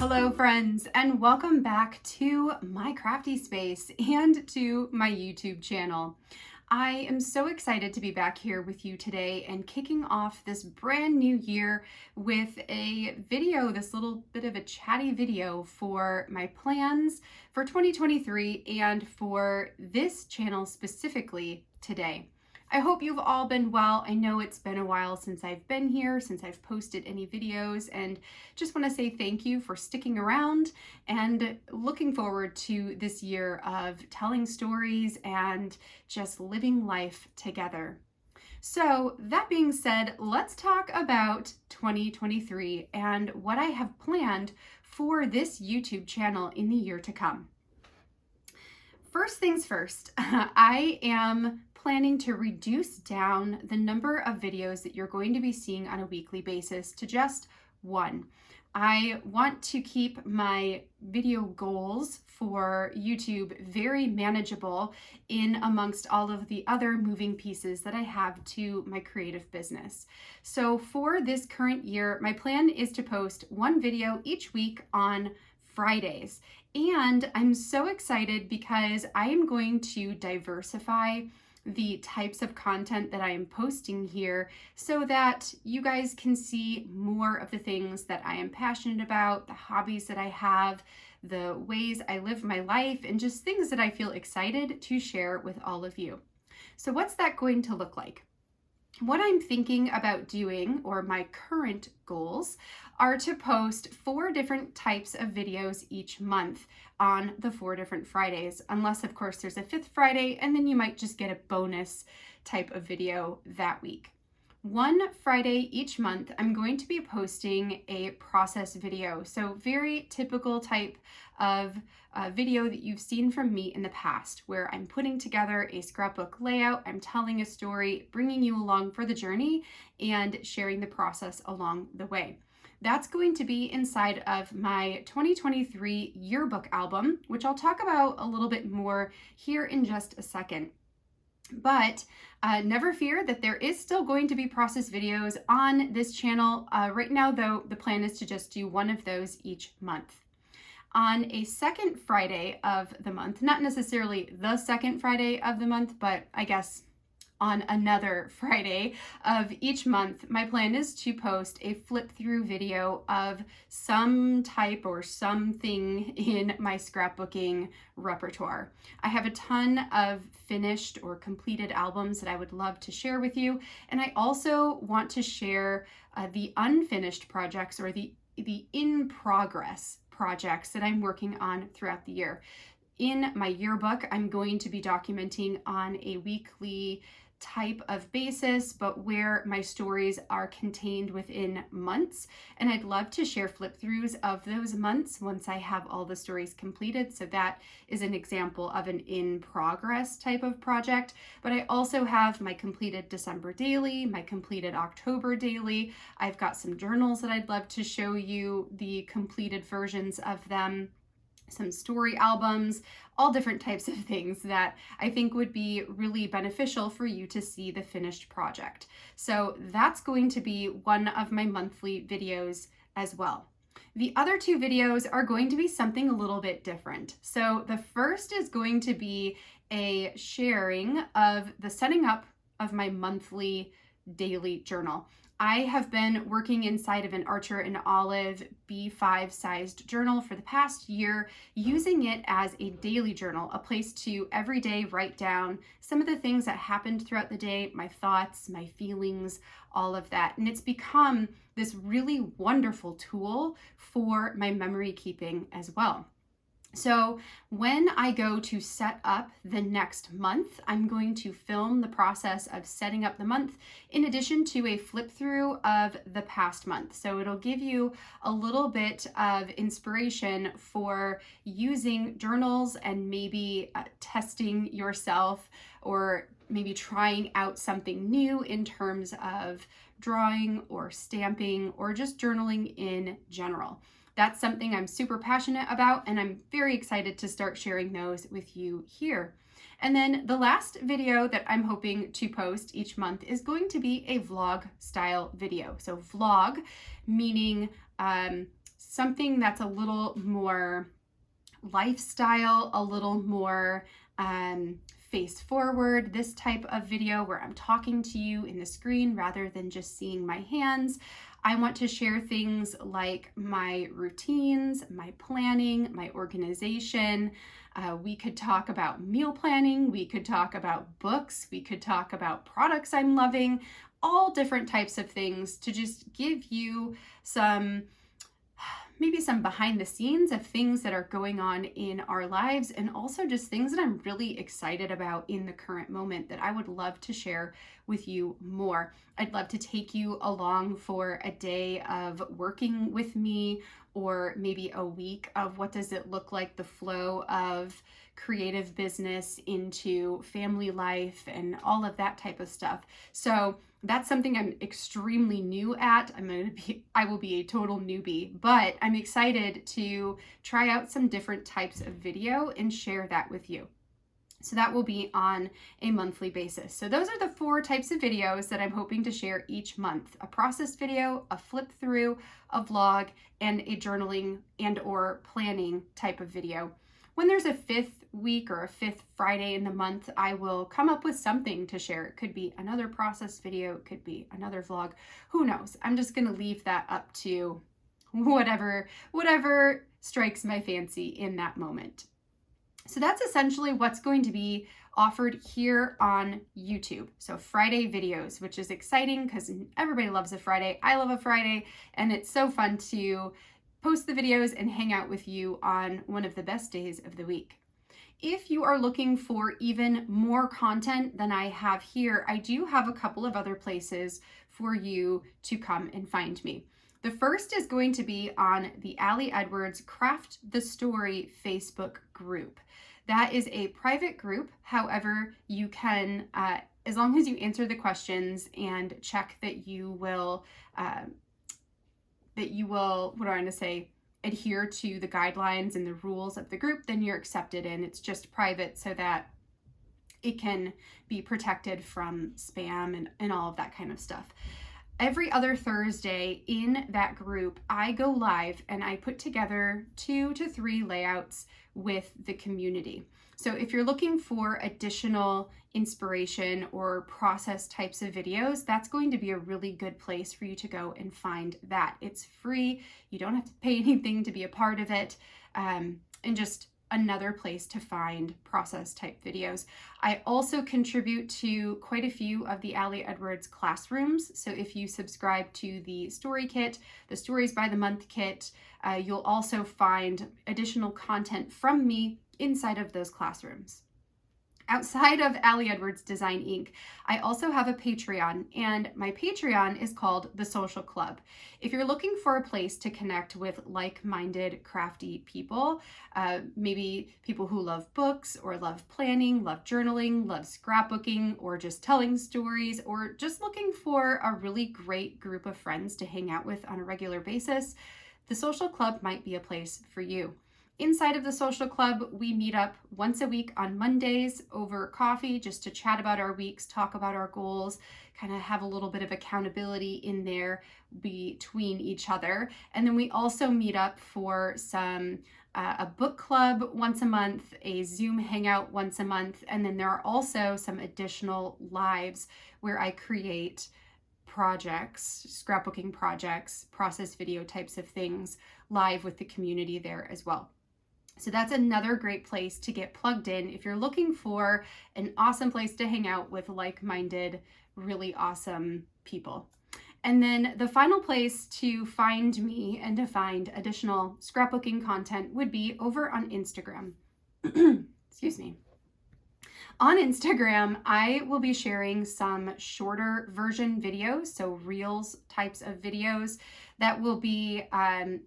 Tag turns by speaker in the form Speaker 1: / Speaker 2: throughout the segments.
Speaker 1: Hello friends, and welcome back to my crafty space and to my YouTube channel. I am so excited to be back here with you today and kicking off this brand new year with a video, this little bit of a chatty video for my plans for 2023 and for this channel specifically today. I hope you've all been well. I know it's been a while since I've been here, since I've posted any videos, and just want to say thank you for sticking around and looking forward to this year of telling stories and just living life together. So that being said, let's talk about 2023 and what I have planned for this YouTube channel in the year to come. First things first, I am planning to reduce down the number of videos that you're going to be seeing on a weekly basis to just one. I want to keep my video goals for YouTube very manageable in amongst all of the other moving pieces that I have to my creative business. So for this current year, my plan is to post one video each week on Fridays. And I'm so excited because I am going to diversify the types of content that I am posting here so that you guys can see more of the things that I am passionate about, the hobbies that I have, the ways I live my life, and just things that I feel excited to share with all of you. So what's that going to look like? What I'm thinking about doing, or my current goals, are to post 4 different types of videos each month on the 4 different Fridays, unless of course there's a 5th Friday, and then you might just get a bonus type of video that week. One Friday each month, I'm going to be posting a process video. So very typical type of video that you've seen from me in the past, where I'm putting together a scrapbook layout, I'm telling a story, bringing you along for the journey, and sharing the process along the way. That's going to be inside of my 2023 yearbook album, which I'll talk about a little bit more here in just a second. But never fear that there is still going to be process videos on this channel. Right now, though, the plan is to just do one of those each month. On a second Friday of the month, not necessarily the second Friday of the month, but I guess on another Friday of each month, my plan is to post a flip through video of some type or something in my scrapbooking repertoire. I have a ton of finished or completed albums that I would love to share with you, and I also want to share the unfinished projects or the in progress projects that I'm working on throughout the year. In my yearbook, I'm going to be documenting on a weekly type of basis, but where my stories are contained within months. And I'd love to share flip throughs of those months once I have all the stories completed. So that is an example of an in progress type of project. But I also have my completed December daily, my completed October daily. I've got some journals that I'd love to show you the completed versions of them, some story albums, all different types of things that I think would be really beneficial for you to see the finished project. So that's going to be one of my monthly videos as well. The other 2 videos are going to be something a little bit different. So the first is going to be a sharing of the setting up of my monthly daily journal. I have been working inside of an Archer and Olive B5 sized journal for the past year, using it as a daily journal, a place to every day write down some of the things that happened throughout the day, my thoughts, my feelings, all of that. And it's become this really wonderful tool for my memory keeping as well. So when I go to set up the next month, I'm going to film the process of setting up the month in addition to a flip through of the past month. So it'll give you a little bit of inspiration for using journals and maybe testing yourself, or maybe trying out something new in terms of drawing or stamping or just journaling in general. That's something I'm super passionate about, and I'm very excited to start sharing those with you here. And then the last video that I'm hoping to post each month is going to be a vlog style video. So vlog meaning something that's a little more lifestyle, a little more face forward, this type of video where I'm talking to you in the screen rather than just seeing my hands. I want to share things like my routines, my planning, my organization. We could talk about meal planning. We could talk about books. We could talk about products I'm loving, all different types of things to just give you maybe some behind the scenes of things that are going on in our lives, and also just things that I'm really excited about in the current moment that I would love to share with you more. I'd love to take you along for a day of working with me, or maybe a week of what does it look like, the flow of creative business into family life and all of that type of stuff. So that's something I'm extremely new at. I will be a total newbie, but I'm excited to try out some different types of video and share that with you. So that will be on a monthly basis. So those are the 4 types of videos that I'm hoping to share each month: a process video, a flip through, a vlog, and a journaling and or planning type of video. When there's a 5th week or a 5th Friday in the month, I will come up with something to share. It could be another process video, it could be another vlog, who knows? I'm just gonna leave that up to whatever strikes my fancy in that moment. So that's essentially what's going to be offered here on YouTube. So Friday videos, which is exciting because everybody loves a Friday. I love a Friday, and it's so fun to post the videos and hang out with you on one of the best days of the week. If you are looking for even more content than I have here, I do have a couple of other places for you to come and find me. The first is going to be on the Allie Edwards Craft the Story Facebook group. That is a private group. However, you can, as long as you answer the questions and check that you will, adhere to the guidelines and the rules of the group, then you're accepted in. It's just private so that it can be protected from spam and all of that kind of stuff. Every other Thursday in that group, I go live and I put together 2 to 3 layouts with the community. So if you're looking for additional inspiration or process types of videos, that's going to be a really good place for you to go and find that. It's free. You don't have to pay anything to be a part of it. And just another place to find process type videos. I also contribute to quite a few of the Allie Edwards classrooms. So if you subscribe to the story kit, the Stories by the Month kit, you'll also find additional content from me inside of those classrooms. Outside of Allie Edwards Design Inc., I also have a Patreon, and my Patreon is called The Social Club. If you're looking for a place to connect with like-minded crafty people, maybe people who love books or love planning, love journaling, love scrapbooking, or just telling stories, or just looking for a really great group of friends to hang out with on a regular basis, The Social Club might be a place for you. Inside of the Social Club, we meet up once a week on Mondays over coffee just to chat about our weeks, talk about our goals, kind of have a little bit of accountability in there between each other. And then we also meet up for a book club once a month, a Zoom hangout once a month, and then there are also some additional lives where I create projects, scrapbooking projects, process video types of things live with the community there as well. So that's another great place to get plugged in if you're looking for an awesome place to hang out with like-minded, really awesome people. And then the final place to find me and to find additional scrapbooking content would be over on Instagram. Excuse me. On Instagram, I will be sharing some shorter version videos, so Reels types of videos that will be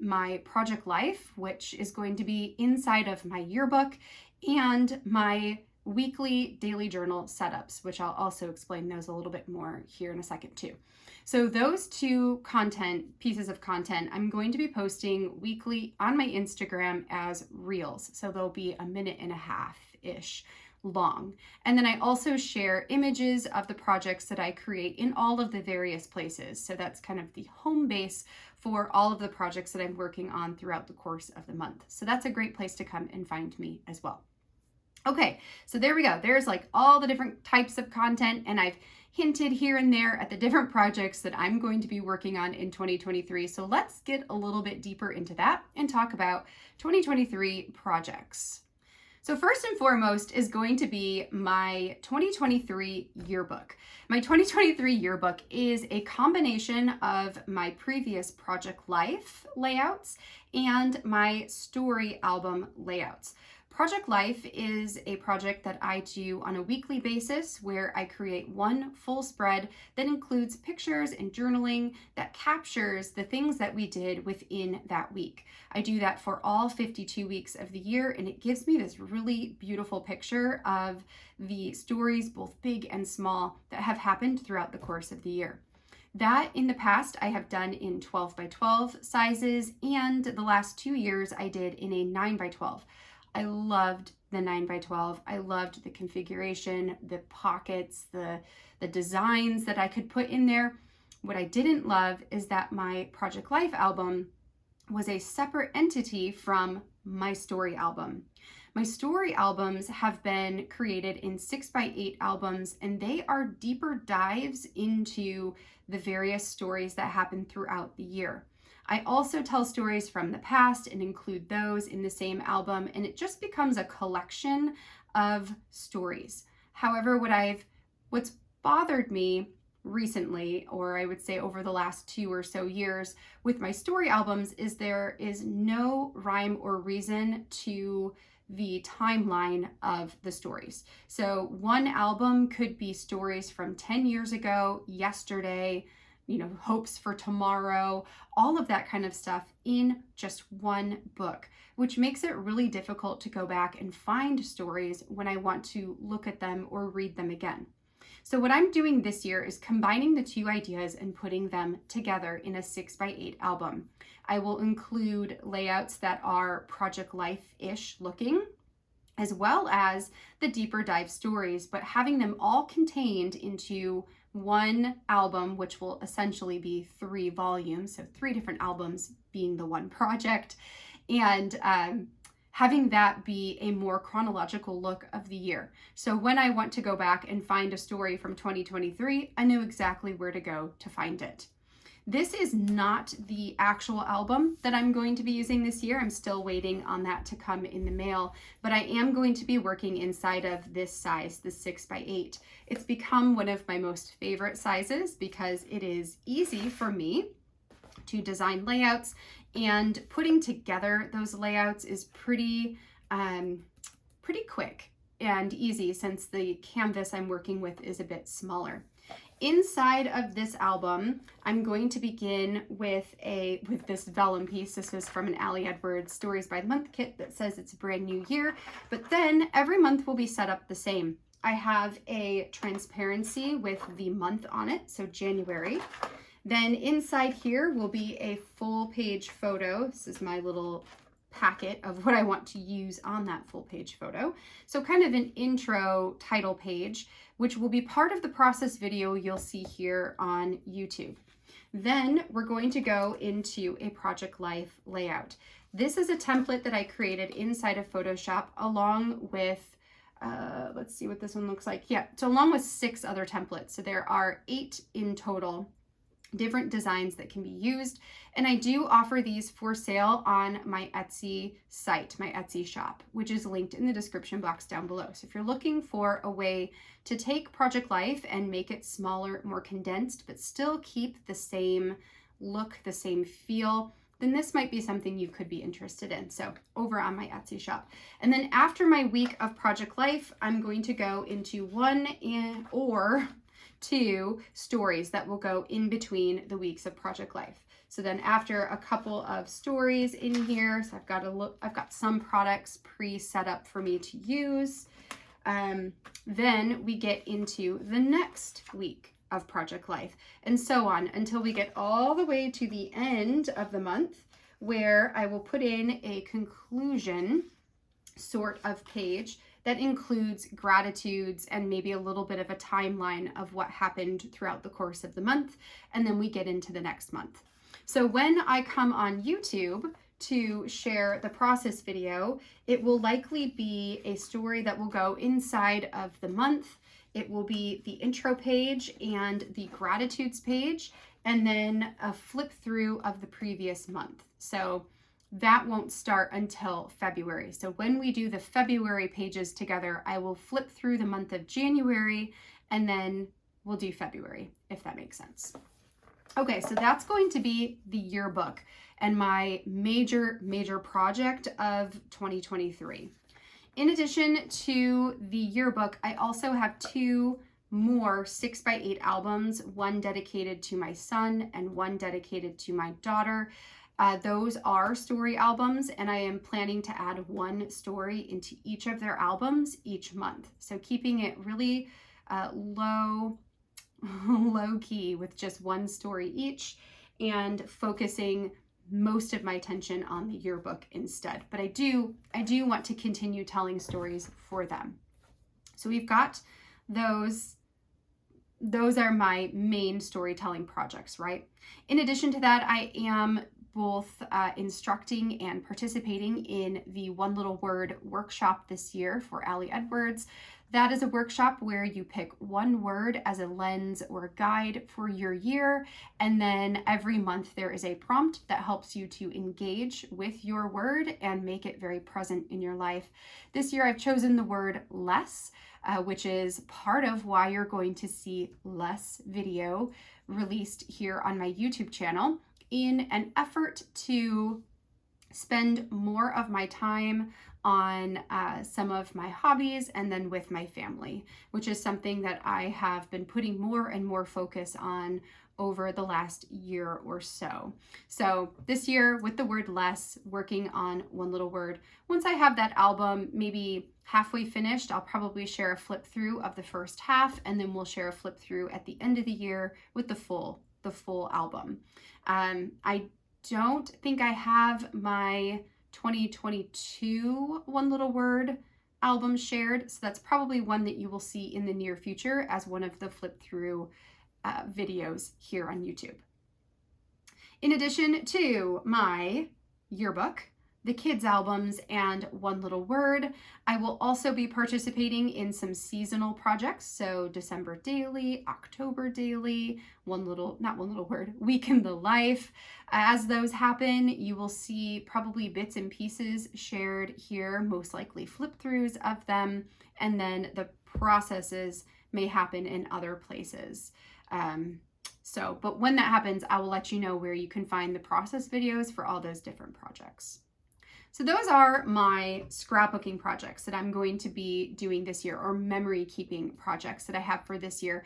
Speaker 1: my project life, which is going to be inside of my yearbook, and my weekly daily journal setups, which I'll also explain those a little bit more here in a second too. So those 2 pieces of content, I'm going to be posting weekly on my Instagram as Reels. So they'll be a 1.5-minute-ish long. And then I also share images of the projects that I create in all of the various places. So that's kind of the home base for all of the projects that I'm working on throughout the course of the month. So that's a great place to come and find me as well. Okay, so there we go. There's like all the different types of content, and I've hinted here and there at the different projects that I'm going to be working on in 2023. So let's get a little bit deeper into that and talk about 2023 projects. So first and foremost is going to be my 2023 yearbook. My 2023 yearbook is a combination of my previous Project Life layouts and my story album layouts. Project Life is a project that I do on a weekly basis where I create one full spread that includes pictures and journaling that captures the things that we did within that week. I do that for all 52 weeks of the year, and it gives me this really beautiful picture of the stories, both big and small, that have happened throughout the course of the year. That in the past I have done in 12 by 12 sizes, and the last 2 years I did in a 9 by 12. I loved the 9 by 12. I loved the configuration, the pockets, the designs that I could put in there. What I didn't love is that my Project Life album was a separate entity from my story album. My story albums have been created in 6 by 8 albums, and they are deeper dives into the various stories that happen throughout the year. I also tell stories from the past and include those in the same album, and it just becomes a collection of stories. However, what's bothered me recently, or I would say over the last 2 or so years with my story albums, is there is no rhyme or reason to the timeline of the stories. So one album could be stories from 10 years ago, yesterday, hopes for tomorrow, all of that kind of stuff in just one book, which makes it really difficult to go back and find stories when I want to look at them or read them again. So what I'm doing this year is combining the two ideas and putting them together in a 6 by 8 album. I will include layouts that are Project Life-ish looking, as well as the deeper dive stories, but having them all contained into one album, which will essentially be 3 volumes, so 3 different albums being the one project, and having that be a more chronological look of the year. So when I want to go back and find a story from 2023, I know exactly where to go to find it. This is not the actual album that I'm going to be using this year. I'm still waiting on that to come in the mail, but I am going to be working inside of this size, the 6 by 8. It's become one of my most favorite sizes because it is easy for me to design layouts, and putting together those layouts is pretty quick and easy since the canvas I'm working with is a bit smaller. Inside of this album, I'm going to begin with this vellum piece. This is from an Allie Edwards Stories by the Month kit that says it's a brand new year, but then every month will be set up the same. I have a transparency with the month on it, so January. Then inside here will be a full page photo. This is my little packet of what I want to use on that full page photo. So kind of an intro title page, which will be part of the process video you'll see here on YouTube. Then we're going to go into a Project Life layout. This is a template that I created inside of Photoshop along with, let's see what this one looks like. Yeah, so along with 6 other templates. So there are 8 in total, different designs that can be used. And I do offer these for sale on my Etsy site, my Etsy shop, which is linked in the description box down below. So if you're looking for a way to take Project Life and make it smaller, more condensed, but still keep the same look, the same feel, then this might be something you could be interested in. So over on my Etsy shop. And then after my week of Project Life, I'm going to go into 1 or 2 stories that will go in between the weeks of Project Life. So then after a couple of stories in here, so I've got some products pre-set up for me to use. Then we get into the next week of Project Life, and so on until we get all the way to the end of the month, where I will put in a conclusion sort of page that includes gratitudes and maybe a little bit of a timeline of what happened throughout the course of the month, and then we get into the next month. So when I come on YouTube to share the process video, it will likely be a story that will go inside of the month. It will be the intro page and the gratitudes page, and then a flip through of the previous month. So that won't start until February. So when we do the February pages together, I will flip through the month of January, and then we'll do February, if that makes sense. Okay, so that's going to be the yearbook and my major project of 2023. In addition to the yearbook, I also have 2 more 6x8 albums, one dedicated to my son and one dedicated to my daughter. Those are story albums, and I am planning to add 1 story into each of their albums each month. So keeping it really low key with just 1 story each, and focusing most of my attention on the yearbook instead. But I do want to continue telling stories for them. So we've got those are my main storytelling projects, right? In addition to that, I am both instructing and participating in the One Little Word workshop this year for Allie Edwards. That is a workshop where you pick 1 word as a lens or guide for your year, and then every month there is a prompt that helps you to engage with your word and make it very present in your life. This year I've chosen the word less, which is part of why you're going to see less video released here on my YouTube channel, in an effort to spend more of my time on some of my hobbies and then with my family, which is something that I have been putting more and more focus on over the last year or so. So this year with the word less, working on One Little Word. Once I have that album maybe halfway finished, I'll probably share a flip through of the first half, and then we'll share a flip through at the end of the year with the full album. I don't think I have my 2022 One Little Word album shared, so that's probably one that you will see in the near future as one of the flip through videos here on YouTube. In addition to my yearbook, the kids albums, and One Little Word, I will also be participating in some seasonal projects. So December Daily, October Daily, Week in the Life. As those happen, you will see probably bits and pieces shared here, most likely flip throughs of them, and then the processes may happen in other places. But when that happens, I will let you know where you can find the process videos for all those different projects. So those are my scrapbooking projects that I'm going to be doing this year, or memory keeping projects that I have for this year.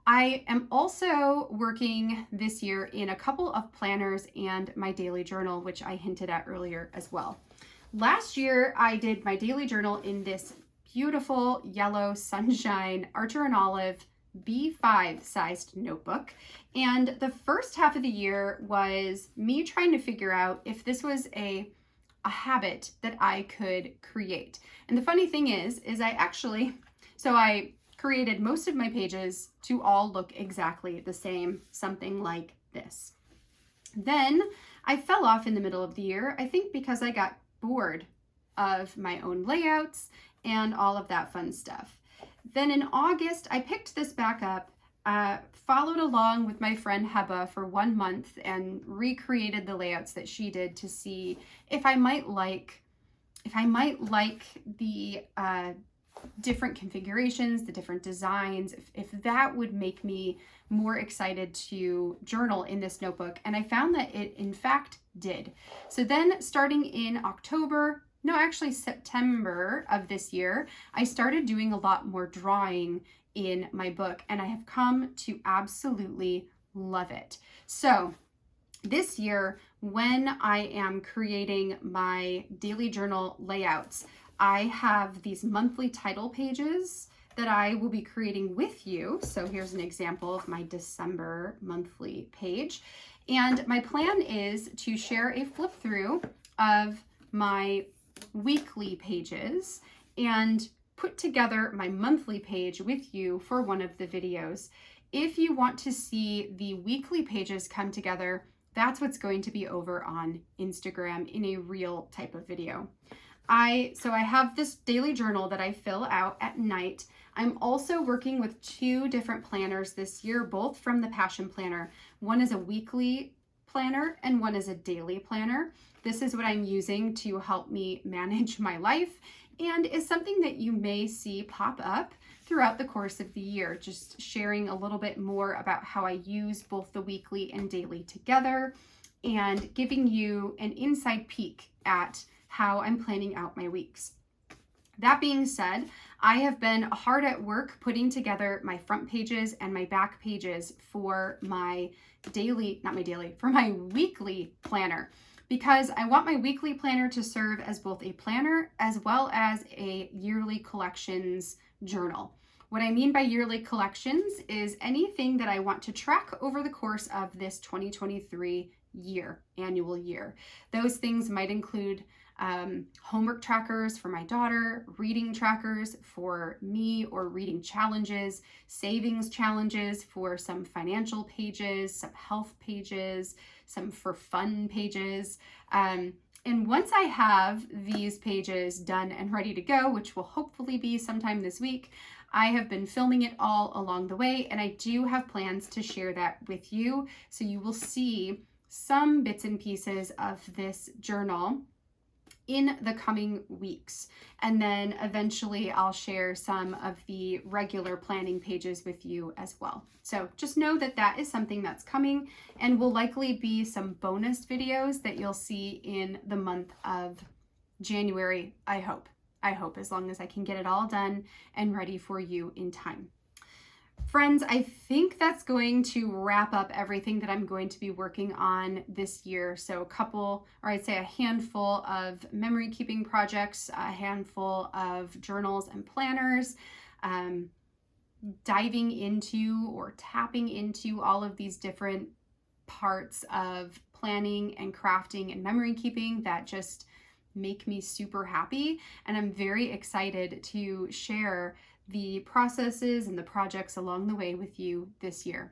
Speaker 1: I am also working this year in a couple of planners and my daily journal, which I hinted at earlier as well. Last year, I did my daily journal in this beautiful yellow sunshine Archer and Olive B5 sized notebook. And the first half of the year was me trying to figure out if this was a habit that I could create. And the funny thing is I created most of my pages to all look exactly the same, something like this. Then I fell off in the middle of the year, I think because I got bored of my own layouts and all of that fun stuff. Then in August, I picked this back up, followed along with my friend Heba for 1 month and recreated the layouts that she did to see if I might like the different configurations, the different designs, if that would make me more excited to journal in this notebook. And I found that it in fact did. So then starting in September of this year, I started doing a lot more drawing in my book, and I have come to absolutely love it. So this year, when I am creating my daily journal layouts, I have these monthly title pages that I will be creating with you. So here's an example of my December monthly page. And my plan is to share a flip through of my weekly pages and put together my monthly page with you for one of the videos. If you want to see the weekly pages come together, that's what's going to be over on Instagram in a reel type of video. So I have this daily journal that I fill out at night. I'm also working with 2 different planners this year, both from the Passion Planner. One is a weekly planner and one is a daily planner. This is what I'm using to help me manage my life and is something that you may see pop up throughout the course of the year, just sharing a little bit more about how I use both the weekly and daily together and giving you an inside peek at how I'm planning out my weeks. That being said, I have been hard at work putting together my front pages and my back pages for my weekly planner, because I want my weekly planner to serve as both a planner as well as a yearly collections journal. What I mean by yearly collections is anything that I want to track over the course of this 2023 annual year. Those things might include homework trackers for my daughter, reading trackers for me, or reading challenges, savings challenges for some financial pages, some health pages, some for fun pages. And once I have these pages done and ready to go, which will hopefully be sometime this week, I have been filming it all along the way, and I do have plans to share that with you. So you will see some bits and pieces of this journal in the coming weeks. And then eventually I'll share some of the regular planning pages with you as well. So just know that that is something that's coming and will likely be some bonus videos that you'll see in the month of January, I hope, as long as I can get it all done and ready for you in time. Friends, I think that's going to wrap up everything that I'm going to be working on this year. So a handful of memory keeping projects, a handful of journals and planners, diving into or tapping into all of these different parts of planning and crafting and memory keeping that just make me super happy. And I'm very excited to share the processes and the projects along the way with you this year.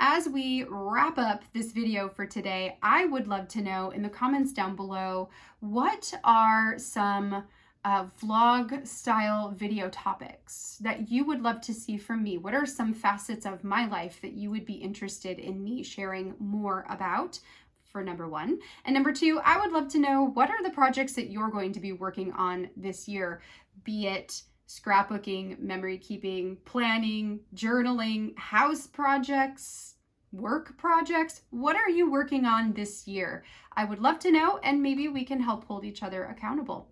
Speaker 1: As we wrap up this video for today, I would love to know in the comments down below, what are some vlog style video topics that you would love to see from me? What are some facets of my life that you would be interested in me sharing more about? For number 1. And number 2, I would love to know, what are the projects that you're going to be working on this year, be it scrapbooking, memory keeping, planning, journaling, house projects, work projects. What are you working on this year? I would love to know, and maybe we can help hold each other accountable.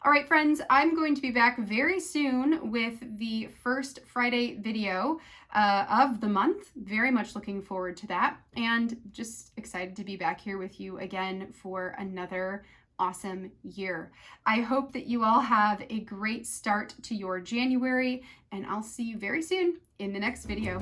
Speaker 1: All right, friends, I'm going to be back very soon with the first Friday video of the month. Very much looking forward to that, and just excited to be back here with you again for another awesome year. I hope that you all have a great start to your January, and I'll see you very soon in the next video.